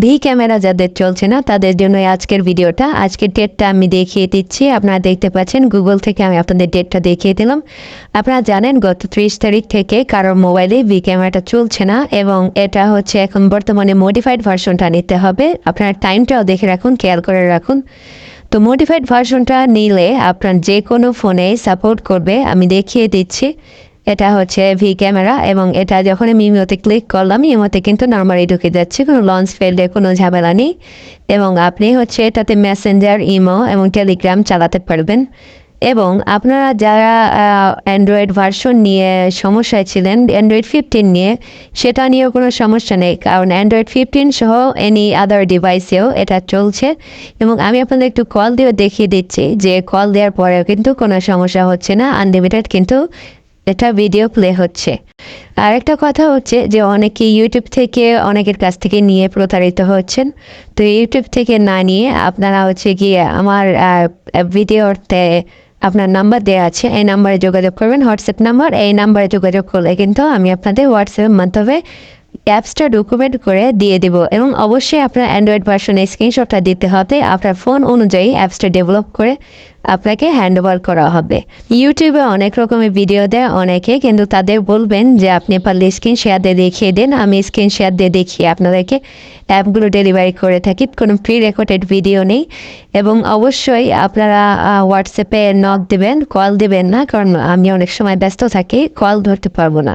V camera যাদের চলছে না তাদের জন্য আজকের ভিডিওটা। আজকের ডেটটা আমি দেখিয়ে দিচ্ছি। আপনারা দেখতে পাচ্ছেন গুগল থেকে আমি আপনাদের ডেটটা দেখিয়ে দিলাম। আপনারা জানেন গত 30 তারিখ থেকে কারোর মোবাইলে ভি ক্যামেরাটা চলছে না এবং এটা হচ্ছে এখন বর্তমানে মডিফাইড ভার্সনটা নিতে হবে। আপনারা টাইমটাও দেখে রাখুন, খেয়াল করে রাখুন। তো মডিফাইড ভার্সনটা নিলে আপনার যে কোনো ফোনে সাপোর্ট করবে। আমি দেখিয়ে দিচ্ছি। এটা হচ্ছে ভি ক্যামেরা এবং এটা যখন আমি ইমোতে ক্লিক করলাম ইমোতে কিন্তু নর্মালি ঢুকে যাচ্ছে, কোনো লঞ্চ ফেল্ডে কোনো ঝামেলা নেই এবং আপনি হচ্ছে এটাতে মেসেঞ্জার, ইমো এবং টেলিগ্রাম চালাতে পারবেন। এবং আপনারা যারা অ্যান্ড্রয়েড ভার্সন নিয়ে সমস্যায় ছিলেন, অ্যান্ড্রয়েড 15 নিয়ে, সেটা নিয়েও কোনো সমস্যা নেই, কারণ অ্যান্ড্রয়েড 15 সহ এনি আদার ডিভাইসেও এটা চলছে। এবং আমি আপনাদের একটু কল দিয়ে দেখিয়ে দিচ্ছি যে কল দেওয়ার পরেও কিন্তু কোনো সমস্যা হচ্ছে না, আনলিমিটেড কিন্তু এটা ভিডিও প্লে হচ্ছে। আর একটা কথা হচ্ছে যে অনেকে ইউটিউব থেকে অনেকের কাছ থেকে নিয়ে প্রতারিত হচ্ছেন। তো ইউটিউব থেকে না নিয়ে আপনারা হচ্ছে গিয়ে আমার ভিডিওতে আপনার নাম্বার দেওয়া আছে, এই নাম্বারে যোগাযোগ করবেন, হোয়াটসঅ্যাপ নাম্বার। এই নাম্বারে যোগাযোগ করলে কিন্তু আমি আপনাদের হোয়াটসঅ্যাপের মাধ্যমে অ্যাপসটা ডকুমেন্ট করে দিয়ে দেব। এবং অবশ্যই আপনার অ্যান্ড্রয়েড ভার্সনের স্ক্রিনশটটা দিতে হবে। আপনার ফোন অনুযায়ী অ্যাপসটা ডেভেলপ করে আপনাকে হ্যান্ড ওভার করা হবে। ইউটিউবে অনেক রকমের ভিডিও দেয় অনেকে, কিন্তু তাদের বলবেন যে আপনি পারলে স্ক্রিন শেয়ার দিয়ে দেখিয়ে দেন। আমি স্ক্রিন শেয়ার দিয়ে দেখিয়ে আপনাদেরকে অ্যাপগুলো ডেলিভারি করে থাকি, কোনো প্রি রেকর্ডেড ভিডিও নেই। এবং অবশ্যই আপনারা হোয়াটসঅ্যাপে নক দেবেন, কল দেবেন না, কারণ আমি অনেক সময় ব্যস্ত থাকি, কল ধরতে পারবো না।